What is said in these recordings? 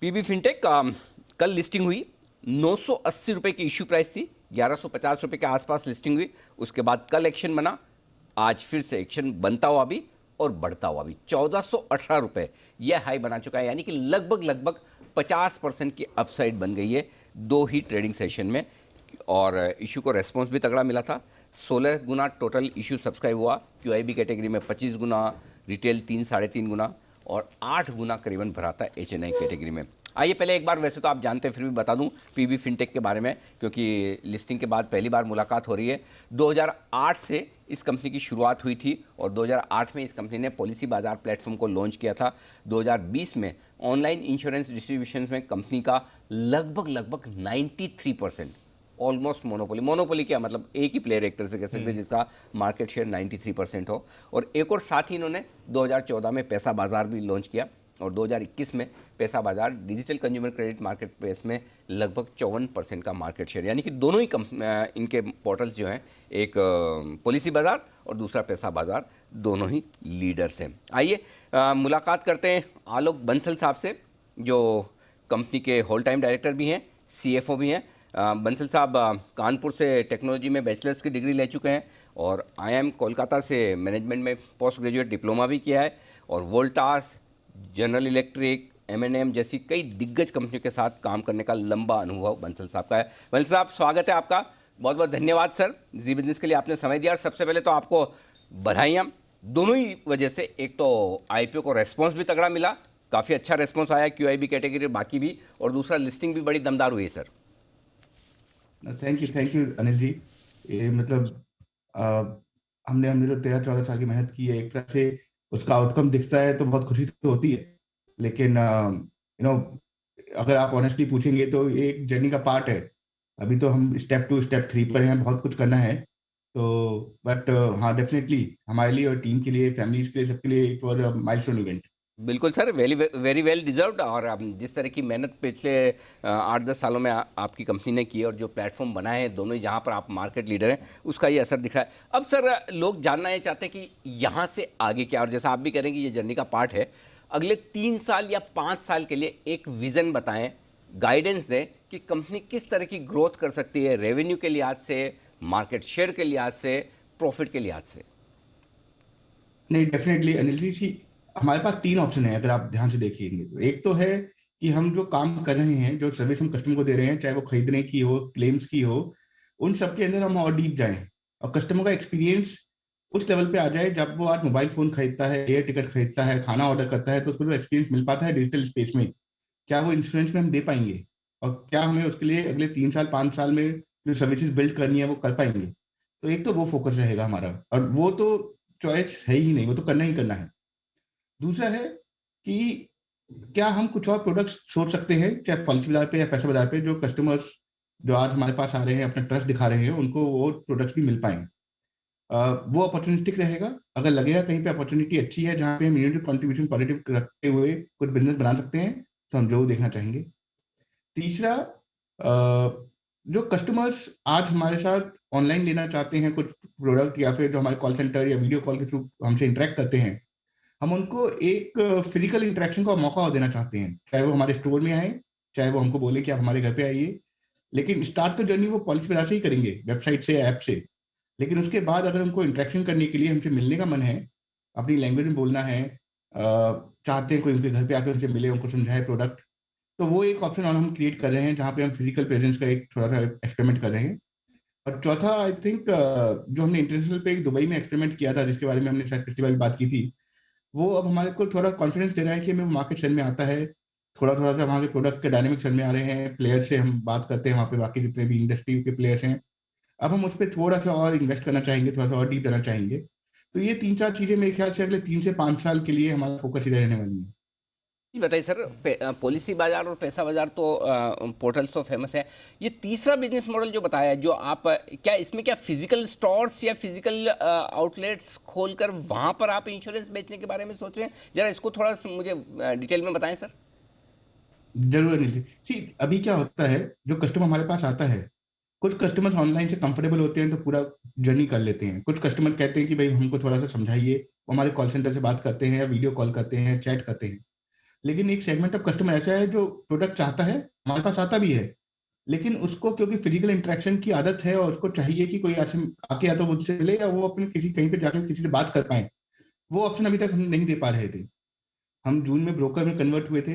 PB fintech कल listing हुई। 980 रुपये की इश्यू प्राइस थी, 1150 रुपये के आसपास लिस्टिंग हुई। उसके बाद कल एक्शन बना, आज फिर से एक्शन बनता हुआ भी और बढ़ता हुआ भी 1418 रुपये यह हाई बना चुका है, यानी कि लगभग 50% की अपसाइड बन गई है दो ही ट्रेडिंग सेशन में। और इशू को रेस्पॉन्स भी तगड़ा मिला था। 16 गुना टोटल इशू सब्सक्राइब हुआ, क्यूआईबी कैटेगरी में 25 गुना, रिटेल 3-3.5 गुना और 8 गुना करीबन भरा था एचएनआई कैटेगरी में। आइए पहले एक बार, वैसे तो आप जानते हैं फिर भी बता दूं पीबी फिनटेक के बारे में, क्योंकि लिस्टिंग के बाद पहली बार मुलाकात हो रही है। 2008 से इस कंपनी की शुरुआत हुई थी और 2008 में इस कंपनी ने पॉलिसी बाजार प्लेटफॉर्म को लॉन्च किया था। 2020 में ऑनलाइन इंश्योरेंस डिस्ट्रीब्यूशन में कंपनी का लगभग 93%, ऑलमोस्ट मोनोपोली क्या मतलब, एक ही प्लेयर एक तरह से कह सकते हैं जिसका मार्केट शेयर 93% हो। और एक और साथ ही इन्होंने 2014 में पैसा बाजार भी लॉन्च किया और 2021 में पैसा बाजार digital consumer credit market place में लगभग 54% का मार्केट शेयर, यानी कि दोनों ही इनके पोर्टल्स जो हैं, एक पॉलिसी बाजार और दूसरा पैसा बाजार, दोनों ही लीडर्स हैं। आइए मुलाकात करते हैं आलोक बंसल साहब से, जो कंपनी के होल टाइम डायरेक्टर भी हैं, सीएफओ भी हैं। बंसल साहब कानपुर से टेक्नोलॉजी में बैचलर्स की डिग्री ले चुके हैं और आईआईएम कोलकाता से मैनेजमेंट में पोस्ट ग्रेजुएट डिप्लोमा भी किया है और वोल्टास, जनरल इलेक्ट्रिक, एम&एम जैसी कई दिग्गज कंपनियों के साथ काम करने का लंबा अनुभव बंसल साहब का है। बंसल साहब, स्वागत है आपका। बहुत बहुत धन्यवाद सर, जी बिजनेस के लिए आपने समय दिया। और सबसे पहले तो आपको बधाइयाँ दोनों ही वजह से। एक तो आईपीओ को रेस्पॉन्स भी तगड़ा मिला, काफ़ी अच्छा रेस्पॉन्स आया क्यूआईबी कैटेगरी बाकी भी, और दूसरा लिस्टिंग भी बड़ी दमदार हुई है सर। थैंक यू अनिल जी। ये मतलब हमने जो 13-14 साल की मेहनत की है, एक तरह से उसका आउटकम दिखता है तो बहुत खुशी तो होती है, लेकिन अगर आप ऑनेस्टली पूछेंगे तो ये एक जर्नी का पार्ट है। अभी तो हम स्टेप 2 स्टेप 3 पर हैं, बहुत कुछ करना है। तो बट हाँ, डेफिनेटली हमारे लिए और टीम के लिए, फैमिलीज के लिए, सबके लिए it was a milestone event. बिल्कुल सर, वेरी वेल डिजर्व्ड। और जिस तरह की मेहनत पिछले 8-10 सालों में आपकी कंपनी ने की और जो प्लेटफॉर्म बनाए हैं दोनों ही, जहां पर आप मार्केट लीडर हैं, उसका ये असर दिख रहा है। अब सर लोग जानना ये चाहते हैं कि यहाँ से आगे क्या, और जैसा आप भी कह रहे हैं कि ये जर्नी का पार्ट है, अगले 3 साल या 5 साल के लिए एक विज़न बताएं, गाइडेंस दें कि कंपनी किस तरह की ग्रोथ कर सकती है, रेवेन्यू के लिहाज से, मार्केट शेयर के लिहाज से, प्रॉफिट के लिहाज से। नहीं, डेफिनेटली अनिल जी, हमारे पास 3 ऑप्शन है अगर आप ध्यान से देखेंगे तो। एक तो है कि हम जो काम कर रहे हैं, जो सर्विस हम कस्टमर को दे रहे हैं, चाहे वो खरीदने की हो, क्लेम्स की हो, उन सब के अंदर हम और डीप जाएं और कस्टमर का एक्सपीरियंस उस लेवल पे आ जाए। जब वो आज मोबाइल फोन खरीदता है, एयर टिकट खरीदता है, खाना ऑर्डर करता है, तो उसको जो एक्सपीरियंस मिल पाता है डिजिटल स्पेस में, क्या वो इंश्योरेंस में हम दे पाएंगे? और क्या हमें उसके लिए अगले 3 साल 5 साल में जो सर्विसेज बिल्ड करनी है वो कर पाएंगे? तो एक तो वो फोकस रहेगा हमारा, और वो तो चॉइस है ही नहीं, वो तो करना ही करना है। दूसरा है कि क्या हम कुछ और प्रोडक्ट्स सोच सकते हैं, चाहे पॉलिसी बाजार पे या पैसा बाजार पे, जो कस्टमर्स जो आज हमारे पास आ रहे हैं, अपना ट्रस्ट दिखा रहे हैं, उनको वो प्रोडक्ट्स भी मिल पाए। वो अपॉर्चुनिस्टिक रहेगा। अगर लगेगा कहीं पे अपॉर्चुनिटी अच्छी है जहाँ पे हम यूनिट कंट्रीब्यूशन पॉजिटिव रखते हुए कुछ बिजनेस बना सकते हैं, तो हम जरूर देखना चाहेंगे। तीसरा, जो कस्टमर्स आज हमारे साथ ऑनलाइन लेना चाहते हैं कुछ प्रोडक्ट, या फिर जो हमारे कॉल सेंटर या वीडियो कॉल के थ्रू हमसे इंटरेक्ट करते हैं, हम उनको एक फिजिकल इंटरेक्शन का मौका देना चाहते हैं। चाहे वो हमारे स्टोर में आए, चाहे वो हमको बोले कि आप हमारे घर पे आइए, लेकिन स्टार्ट तो जर्नी वो पॉलिसी बाजार से ही करेंगे, वेबसाइट से, ऐप से। लेकिन उसके बाद अगर उनको इंटरेक्शन करने के लिए हमसे मिलने का मन है, अपनी लैंग्वेज में बोलना है, चाहते हैं कोई उनके घर पे आकर उनसे मिले, उनको समझाए प्रोडक्ट, तो वो एक ऑप्शन और हम क्रिएट कर रहे हैं जहाँ पे हम फिजिकल प्रेजेंस का एक थोड़ा सा एक्सपेरिमेंट कर रहे हैं। और चौथा, आई थिंक जो हमने इंटरनेशनल पे एक दुबई में एक्सपेरिमेंट किया था, जिसके बारे में हमने शायद पिछली बार बात की थी, वो अब हमारे को थोड़ा कॉन्फिडेंस दे रहा है कि हमें मार्केट समझ में आता है। थोड़ा थोड़ा सा वहाँ के प्रोडक्ट के डायनेमिक्स समझ में आ रहे हैं, प्लेयर से हम बात करते हैं वहाँ पे, बाकी जितने भी इंडस्ट्री के प्लेयर्स हैं। अब हम उस पर थोड़ा सा और इन्वेस्ट करना चाहेंगे, थोड़ा सा और डीप जाना चाहेंगे। तो ये 3-4 चीजें मेरे ख्याल से अगले 3 से 5 साल के लिए हमारा फोकस ही रहने वाली है। जी बताइए सर, पॉलिसी बाजार और पैसा बाजार तो पोर्टल्स तो फेमस है। ये तीसरा बिजनेस मॉडल जो बताया है, जो आप क्या इसमें क्या फिजिकल स्टोर्स या फिजिकल आउटलेट्स खोलकर वहां पर आप इंश्योरेंस बेचने के बारे में सोच रहे हैं? जरा इसको थोड़ा मुझे डिटेल में बताएं सर। जरूर नहीं जी। अभी क्या होता है, जो कस्टमर हमारे पास आता है, कुछ कस्टमर्स ऑनलाइन से कंफर्टेबल होते हैं तो पूरा जर्नी कर लेते हैं। कुछ कस्टमर कहते हैं कि भाई हमको थोड़ा सा समझाइए, वो हमारे कॉल सेंटर से बात करते हैं या वीडियो कॉल करते हैं, चैट करते हैं। लेकिन एक सेगमेंट ऑफ कस्टमर ऐसा है जो प्रोडक्ट चाहता है, हमारे पास आता भी है, लेकिन उसको क्योंकि फिजिकल इंटरेक्शन की आदत है और उसको चाहिए कि कोई आके आके या तो मुझसे मिले या वो अपने किसी कहीं पे जाकर किसी से बात कर पाए, वो ऑप्शन अभी तक हम नहीं दे पा रहे थे। हम जून में ब्रोकर में कन्वर्ट हुए थे,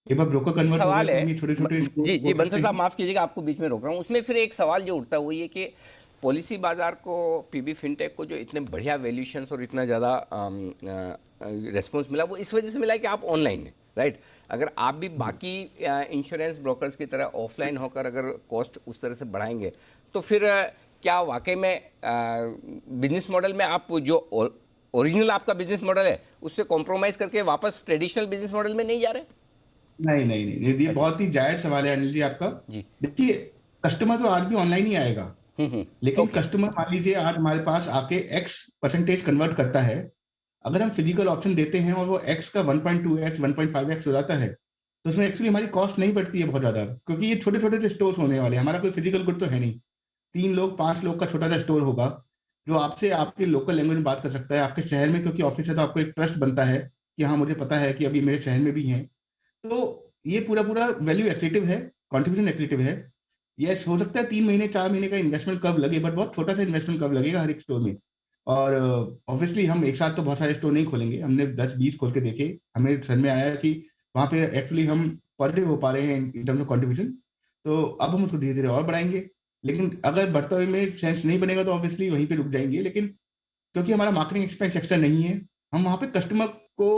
एक बार ब्रोकर एक कन्वर्ट हो गए सवाल तो है। हम ये छोटे छोटे जी जी, स्टोर बंसल करते साहब हैं। माफ़ कीजिएगा, आपको बीच में रोक रहा हूँ। उसमें फिर एक सवाल जो उठता है वो ये कि पॉलिसी बाजार को, पीबी फिनटेक को जो इतने बढ़िया वैल्यूशंस और इतना ज़्यादा रिस्पॉन्स मिला, वो इस वजह से मिला है कि आप ऑनलाइन हैं, राइट? अगर आप भी बाकी इंश्योरेंस ब्रोकर्स की तरह ऑफलाइन होकर अगर कॉस्ट उस तरह से बढ़ाएंगे तो फिर क्या वाकई में बिजनेस मॉडल में आप जो ओरिजिनल आपका बिजनेस मॉडल है उससे कॉम्प्रोमाइज़ करके वापस ट्रेडिशनल बिजनेस मॉडल में नहीं जा रहे? नहीं नहीं नहीं, ये अच्छा। बहुत ही जायज सवाल है अनिल जी आपका। जी। देखिए, कस्टमर तो आज भी ऑनलाइन ही आएगा, लेकिन ओके। कस्टमर मान लीजिए आज हमारे पास आके एक्स परसेंटेज कन्वर्ट करता है, अगर हम फिजिकल ऑप्शन देते हैं और वो एक्स का 1.2x 1.5x हो जाता है, तो उसमें एक्चुअली हमारी कॉस्ट नहीं बढ़ती है बहुत ज्यादा, क्योंकि ये छोटे छोटे स्टोर होने वाले हैं, हमारा कोई फिजिकल गुड तो है नहीं। 3 लोग 5 लोग का छोटा सा स्टोर होगा, जो आपसे आपके लोकल लैंग्वेज में बात कर सकता है आपके शहर में, क्योंकि ऑफिस है तो आपको एक ट्रस्ट बनता है कि हाँ मुझे पता है कि अभी मेरे शहर में भी हैं। तो ये पूरा पूरा वैल्यू एक्रेटिव है, कंट्रीब्यूशन एक्रेटिव है। यस, हो सकता है 3 महीने 4 महीने का इन्वेस्टमेंट कब लगे, बट बहुत छोटा सा इन्वेस्टमेंट कब लगेगा हर एक स्टोर में। और ऑब्वियसली हम एक साथ तो बहुत सारे स्टोर नहीं खोलेंगे, हमने 10-20 खोल के देखे, हमें समझ में आया कि वहाँ पे एक्चुअली हम पॉजिटिव हो पा रहे हैं इन टर्म्स ऑफ कंट्रीब्यूशन। तो अब हम उसको धीरे धीरे और बढ़ाएंगे, लेकिन अगर बढ़ते हुए में सेंस नहीं बनेगा तो ऑब्वियसली वहीं पे रुक जाएंगे। लेकिन क्योंकि हमारा मार्केटिंग एक्सपेंस एक्स्ट्रा नहीं है, हम वहाँ पे कस्टमर को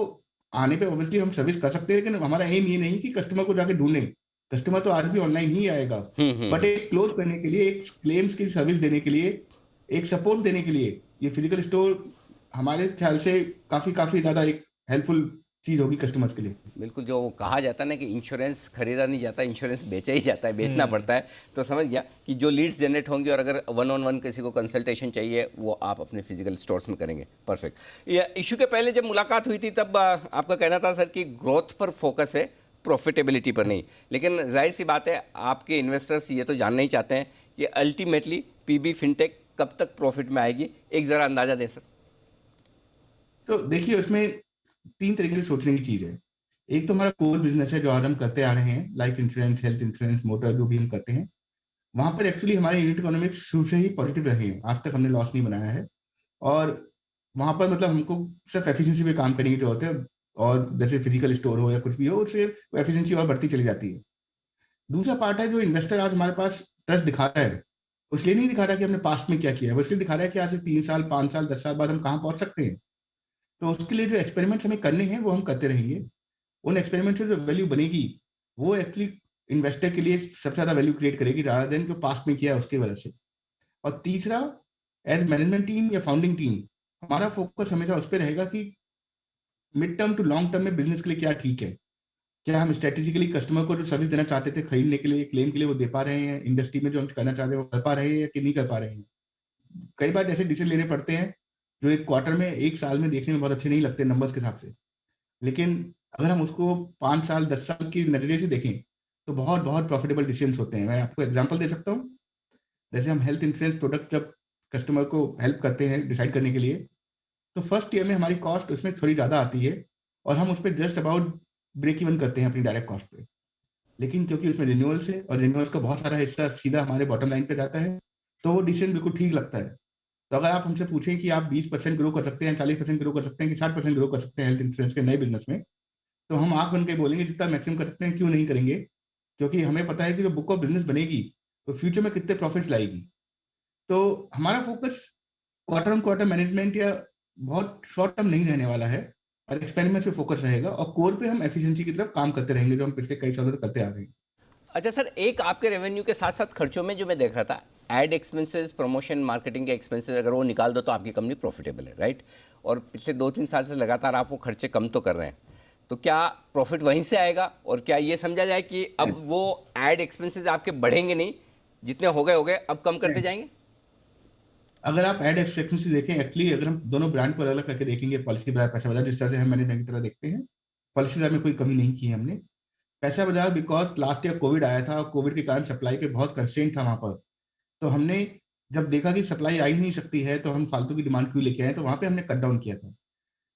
आने पे ऑब्वियसली हम सर्विस कर सकते हैं, लेकिन हमारा एम ये नहीं कि कस्टमर को जाके ढूंढें। कस्टमर तो आज भी ऑनलाइन ही आएगा, बट एक क्लोज करने के लिए, एक क्लेम्स की सर्विस देने के लिए, एक सपोर्ट देने के लिए ये फिजिकल स्टोर हमारे ख्याल से काफी काफी ज्यादा एक हेल्पफुल चीज होगी कस्टमर्स के लिए। बिल्कुल, जो कहा जाता है ना कि इंश्योरेंस खरीदा नहीं जाता, इंश्योरेंस बेचा ही जाता है, बेचना पड़ता है। तो समझ गया कि जो लीड्स जनरेट होंगी और अगर वन ऑन वन किसी को कंसल्टेशन चाहिए वो आप अपने फिजिकल स्टोर्स में करेंगे। परफेक्ट। ये इशू के पहले जब मुलाकात हुई थी तब आपका कहना था सर कि ग्रोथ पर फोकस है, प्रॉफिटेबिलिटी पर नहीं। लेकिन जाहिर सी बात है आपके इन्वेस्टर्स ये तो जानना ही चाहते हैं कि अल्टीमेटली पीबी फिनटेक कब तक प्रॉफिट में आएगी। एक ज़रा अंदाज़ा दें सर। तो देखिए, उसमें 3 तरीके से सोचने की चीज है। एक तो हमारा कोर बिजनेस है जो आज हम करते आ रहे हैं, life insurance, health insurance, motor, जो भी हम करते हैं, वहां पर एक्चुअली हमारे यूनिट इकोनॉमिक्स शुरू से ही पॉजिटिव रहे हैं, आज तक हमने लॉस नहीं बनाया है। और वहां पर मतलब हमको सिर्फ एफिशिएंसी पे काम करने की जरूरत है, और जैसे फिजिकल स्टोर हो या कुछ भी हो, उससे एफिशिएंसी और बढ़ती चली जाती है। दूसरा पार्ट है जो इन्वेस्टर आज हमारे पास ट्रस्ट दिखा रहा है, वो इसलिए नहीं दिखा रहा कि हमने पास्ट में क्या किया है, वो इसलिए दिखा रहा है कि आज से 3 साल 5 साल 10 साल बाद हम कहाँ पहुंच सकते हैं। तो उसके लिए जो एक्सपेरिमेंट्स हमें करने हैं वो हम करते रहेंगे। उन एक्सपेरिमेंट से जो वैल्यू बनेगी वो एक्चुअली इन्वेस्टर के लिए सबसे ज्यादा वैल्यू क्रिएट करेगी, रादर देन जो पास्ट में किया है उसकी वजह से। और तीसरा, एज मैनेजमेंट टीम या फाउंडिंग टीम, हमारा फोकस हमेशा उस पर रहेगा कि mid term to long term में बिजनेस के लिए क्या ठीक है, क्या हम स्ट्रेटेजिकली कस्टमर को जो सर्विस देना चाहते थे खरीदने के लिए, क्लेम के लिए, वो दे पा रहे हैं, इंडस्ट्री में जो हम करना चाहते हैं वो कर पा रहे हैं कि नहीं कर पा रहे हैं। कई बार ऐसे डिसीजन लेने पड़ते हैं जो एक क्वार्टर में, एक साल में देखने में बहुत अच्छे नहीं लगते नंबर्स के हिसाब से, लेकिन अगर हम उसको 5 साल 10 साल की नजरिए से देखें तो बहुत बहुत प्रॉफिटेबल डिसीजन होते हैं। मैं आपको एग्जांपल दे सकता हूँ। जैसे हम हेल्थ इंश्योरेंस प्रोडक्ट जब कस्टमर को हेल्प करते हैं डिसाइड करने के लिए, तो फर्स्ट ईयर में हमारी कॉस्ट उसमें थोड़ी ज़्यादा आती है, और हम उस पर जस्ट अबाउट ब्रेक इवन करते हैं अपनी डायरेक्ट कॉस्ट पे। लेकिन क्योंकि उसमें रिन्यूअल्स है और रिन्यूअल्स का बहुत सारा हिस्सा सीधा हमारे बॉटम लाइन पे जाता है, तो वो डिसीजन बिल्कुल ठीक लगता है। तो अगर आप हमसे पूछें कि आप 20% ग्रो कर सकते हैं, 40% ग्रो कर सकते हैं, कि 60% ग्रो कर सकते हैं हेल्थ इंश्योरेंस के नए बिजनेस में, तो हम आंख बन के बोलेंगे जितना मैक्सिमम कर सकते हैं, क्यों नहीं करेंगे। क्योंकि हमें पता है कि जो बुक ऑफ बिजनेस बनेगी तो फ्यूचर में कितने प्रॉफिट्स लाएगी। तो हमारा focus quarter on quarter management या बहुत शॉर्ट टर्म नहीं रहने वाला है, और एक्सपेरिमेंट पे फोकस रहेगा, और कोर पे हम एफिशिएंसी की तरफ काम करते रहेंगे जो हम पिछले कई सालों से करते आ रहे हैं। अच्छा सर, एक आपके रेवेन्यू के साथ साथ खर्चों में जो मैं देख रहा था, एड एक्सपेंसेस, प्रमोशन, मार्केटिंग के एक्सपेंसेस, अगर वो निकाल दो तो आपकी कंपनी प्रॉफिटेबल है, राइट? और पिछले 2-3 साल से लगातार आप वो खर्चे कम तो कर रहे हैं, तो क्या प्रॉफिट वहीं से आएगा? और क्या ये समझा जाए कि अब वो एड एक्सपेंसेस आपके बढ़ेंगे नहीं, जितने हो गए अब कम करते जाएंगे? अगर आप एड एक्सपेक्टेंसी देखें, एक्चुअली अगर हम दोनों ब्रांड को अलग अलग करके देखेंगे, पॉलिसी बाजार, पैसा बाजार, जिस तरह से हम मैनेजमेंट की तरह देखते हैं, पॉलिसी बाजार में कोई कमी नहीं की है हमने। पैसा बाजार बिकॉज लास्ट ईयर कोविड आया था और कोविड के कारण सप्लाई पे बहुत कंस्ट्रेंट था वहां पर, तो हमने जब देखा कि सप्लाई आ ही नहीं सकती है तो हम फालतू की डिमांड क्यों लेके आए, तो वहां पे हमने कट डाउन किया था।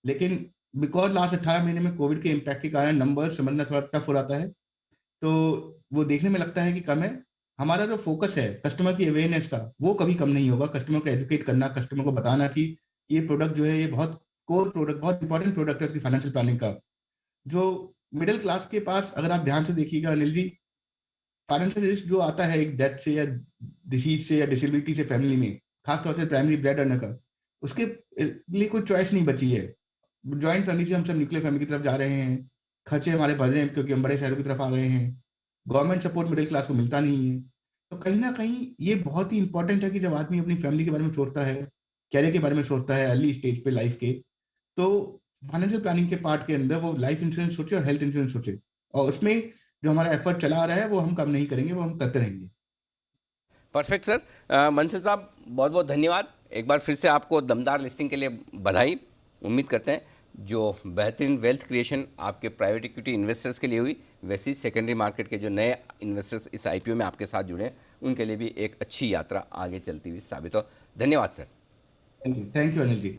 लेकिन बिकॉज लास्ट 18 महीने में कोविड के इम्पैक्ट के कारण नंबर समझना थोड़ा टफ हो जाता है, तो वो देखने में लगता है कि कम है। हमारा जो फोकस है कस्टमर की अवेयरनेस का, वो कभी कम नहीं होगा। कस्टमर को एजुकेट करना, कस्टमर को बताना कि ये प्रोडक्ट जो है ये बहुत कोर प्रोडक्ट, बहुत इंपॉर्टेंट प्रोडक्ट है उसकी फाइनेंशियल प्लानिंग का। जो मिडिल क्लास के पास अगर आप ध्यान से देखिएगा अनिल जी, फाइनेंशियल रिस्क जो आता है एक डेथ से या डिसीज से या डिसेबिलिटी से फैमिली में, खासतौर से प्राइमरी ब्रेड अर्नर का, उसके लिए कोई चॉइस नहीं बची है। ज्वाइंट फैमिली से हम सब न्यूक्लियर फैमिली की तरफ जा रहे हैं, खर्चे हमारे बढ़ रहे हैं क्योंकि हम बड़े शहरों की तरफ आ गए हैं, गवर्नमेंट सपोर्ट मिडिल क्लास को मिलता नहीं है। तो कहीं ना कहीं ये बहुत ही इंपॉर्टेंट है कि जब आदमी अपनी फैमिली के बारे में सोचता है, कैरियर के बारे में सोचता है अर्ली स्टेज पे लाइफ के, तो फाइनेंशियल प्लानिंग के पार्ट के अंदर वो लाइफ इंश्योरेंस सोचे और हेल्थ इंश्योरेंस सोचे। और उसमें जो हमारा एफर्ट चला आ रहा है वो हम कम नहीं करेंगे, वो हम करते रहेंगे। Perfect sir. मनसर साहब, बहुत बहुत धन्यवाद। एक बार फिर से आपको दमदार लिस्टिंग के लिए बधाई। उम्मीद करते हैं जो बेहतरीन वेल्थ क्रिएशन आपके प्राइवेट इक्विटी इन्वेस्टर्स के लिए हुई, वैसी सेकेंडरी मार्केट के जो नए इन्वेस्टर्स इस आईपीओ में आपके साथ जुड़े हैं उनके लिए भी एक अच्छी यात्रा आगे चलती हुई साबित हो। धन्यवाद sir. Thank you Anil ji.